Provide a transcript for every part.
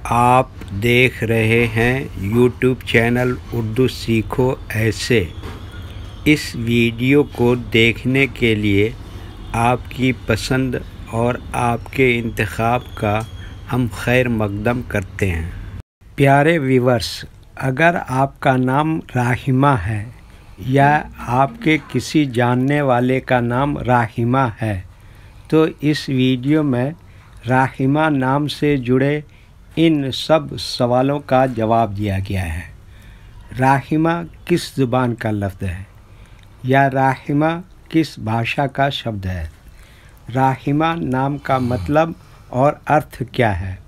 आप देख रहे हैं यूट्यूब चैनल उर्दू सीखो ऐसे। इस वीडियो को देखने के लिए आपकी पसंद और आपके इंतखाब का हम खैर मकदम करते हैं। प्यारे व्यूअर्स, अगर आपका नाम राहिमा है या आपके किसी जानने वाले का नाम राहिमा है तो इस वीडियो में राहिमा नाम से जुड़े इन सब सवालों का जवाब दिया गया है। राहिमा किस ज़ुबान का लफ्ज़ है या राहिमा किस भाषा का शब्द है? राहिमा नाम का मतलब और अर्थ क्या है?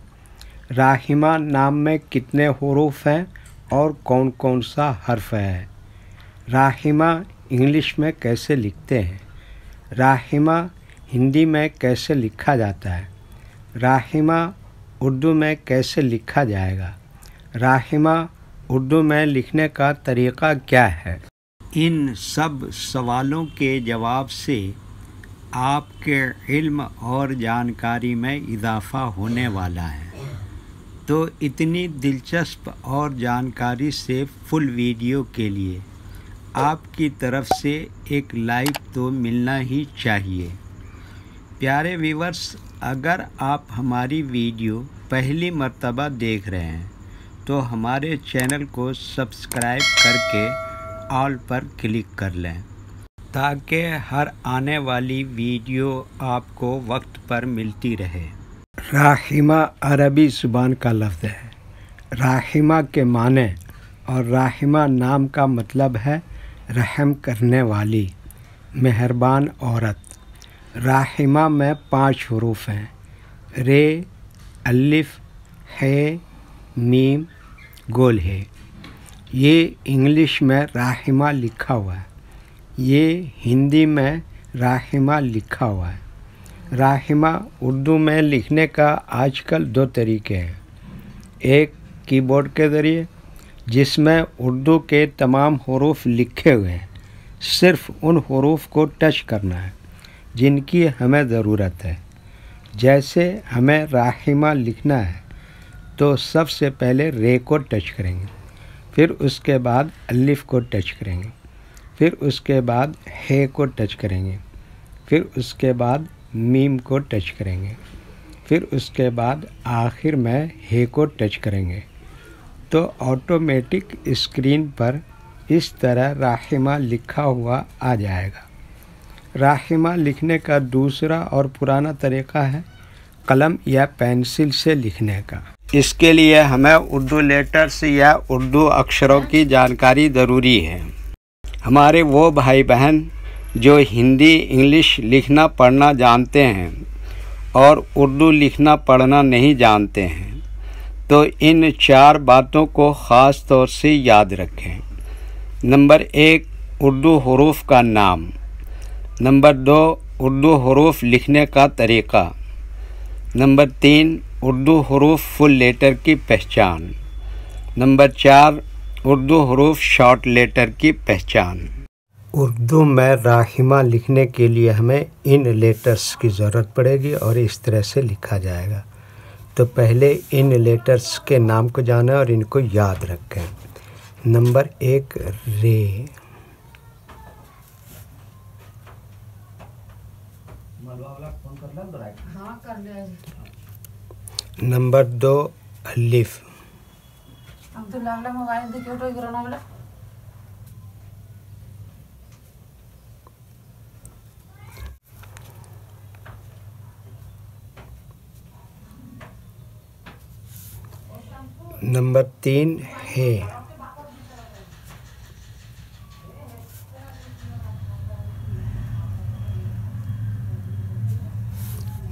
राहिमा नाम में कितने हुरूफ हैं और कौन कौन सा हर्फ है? राहिमा इंग्लिश में कैसे लिखते हैं? राहिमा हिंदी में कैसे लिखा जाता है? राहिमा उर्दू में कैसे लिखा जाएगा? राहिमा उर्दू में लिखने का तरीक़ा क्या है? इन सब सवालों के जवाब से आपके इल्म और जानकारी में इजाफ़ा होने वाला है। तो इतनी दिलचस्प और जानकारी से फुल वीडियो के लिए आपकी तरफ से एक लाइक तो मिलना ही चाहिए। प्यारे व्यूअर्स, अगर आप हमारी वीडियो पहली मर्तबा देख रहे हैं तो हमारे चैनल को सब्सक्राइब करके ऑल पर क्लिक कर लें ताकि हर आने वाली वीडियो आपको वक्त पर मिलती रहे। राहिमा अरबी ज़ुबान का लफ्ज़ है। राहिमा के माने और राहिमा नाम का मतलब है रहम करने वाली, मेहरबान औरत। राहिमा में 5 हुरूफ हैं, रे, अलिफ, है, मीम, गोल है। ये इंग्लिश में राहिमा लिखा हुआ है, ये हिंदी में राहिमा लिखा हुआ है। राहिमा उर्दू में लिखने का आजकल 2 तरीके हैं। एक कीबोर्ड के ज़रिए जिसमें उर्दू के तमाम हुरूफ लिखे हुए हैं, सिर्फ़ उन हुरूफ को टच करना है जिनकी हमें ज़रूरत है। जैसे हमें राहिमा लिखना है तो सबसे पहले रे को टच करेंगे, फिर उसके बाद अलिफ को टच करेंगे, फिर उसके बाद हे को टच करेंगे, फिर उसके बाद मीम को टच करेंगे, फिर उसके बाद आखिर में हे को टच करेंगे। तो ऑटोमेटिक स्क्रीन पर इस तरह राहिमा लिखा हुआ आ जाएगा। राहिमा लिखने का दूसरा और पुराना तरीक़ा है कलम या पेंसिल से लिखने का। इसके लिए हमें उर्दू लेटर्स या उर्दू अक्षरों की जानकारी ज़रूरी है। हमारे वो भाई बहन जो हिंदी इंग्लिश लिखना पढ़ना जानते हैं और उर्दू लिखना पढ़ना नहीं जानते हैं तो इन 4 बातों को ख़ास तौर से याद रखें। नंबर 1, उर्दू हुरूफ का नाम। नंबर 2, उर्दू हुरूफ लिखने का तरीक़ा। नंबर 3, उर्दू हुरूफ फुल लेटर की पहचान। नंबर 4, उर्दू हुरूफ शॉर्ट लेटर की पहचान। उर्दू में राहिमा लिखने के लिए हमें इन लेटर्स की ज़रूरत पड़ेगी और इस तरह से लिखा जाएगा। तो पहले इन लेटर्स के नाम को जानें और इनको याद रखें। नंबर 1, रे। नंबर 2, अलिफ। नंबर 3, है।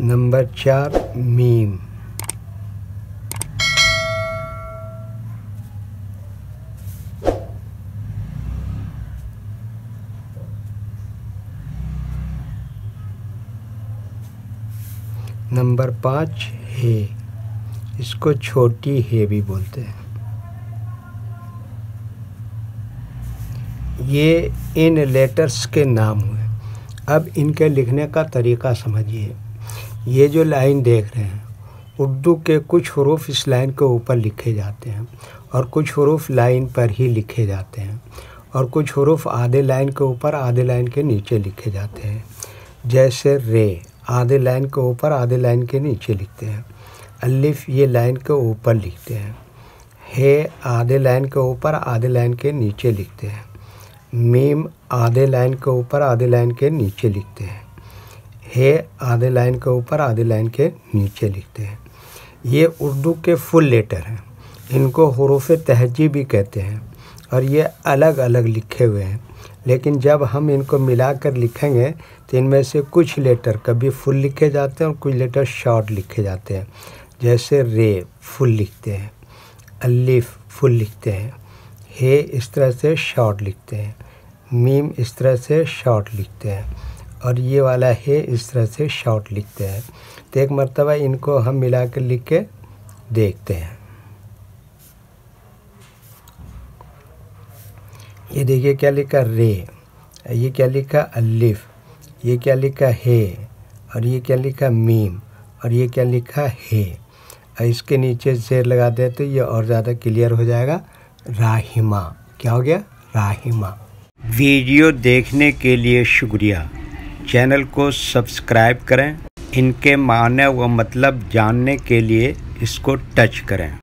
Number 4, meme. नंबर 5, है। इसको छोटी है भी बोलते हैं। ये इन लेटर्स के नाम हुए। अब इनके लिखने का तरीक़ा समझिए। ये जो लाइन देख रहे हैं उर्दू के कुछ हरूफ इस लाइन के ऊपर लिखे जाते हैं और कुछ हरूफ लाइन पर ही लिखे जाते हैं और कुछ हरूफ आधे लाइन के ऊपर आधे लाइन के नीचे लिखे जाते हैं। जैसे रे आधे लाइन के ऊपर आधे लाइन के नीचे लिखते हैं। अलिफ ये लाइन के ऊपर लिखते हैं। हे आधे लाइन के ऊपर आधे लाइन के नीचे लिखते हैं। मीम आधे लाइन के ऊपर आधे लाइन के नीचे लिखते हैं। हे आधे लाइन के ऊपर आधे लाइन के नीचे लिखते हैं। ये उर्दू के फुल लेटर हैं। इनको हुरूफ तहजी भी कहते हैं और ये अलग अलग लिखे हुए हैं, लेकिन जब हम इनको मिलाकर लिखेंगे तो इनमें से कुछ लेटर कभी फुल लिखे जाते हैं और कुछ लेटर शॉर्ट लिखे जाते हैं। जैसे रे फुल लिखते हैं, अलिफ फुल लिखते हैं, हे इस तरह से शॉर्ट लिखते हैं, मीम इस तरह से शॉर्ट लिखते हैं और ये वाला हे इस तरह से शॉर्ट लिखते हैं। तो एक मर्तबा इनको हम मिलाकर लिख के देखते हैं। ये देखिए क्या लिखा रे, ये क्या लिखा अलिफ, ये क्या लिखा हे और ये क्या लिखा मीम और ये क्या लिखा हे। और इसके नीचे ज़ेर लगा दे तो ये और ज़्यादा क्लियर हो जाएगा। राहिमा क्या हो गया? राहिमा। वीडियो देखने के लिए शुक्रिया। चैनल को सब्सक्राइब करें। इनके माने व मतलब जानने के लिए इसको टच करें।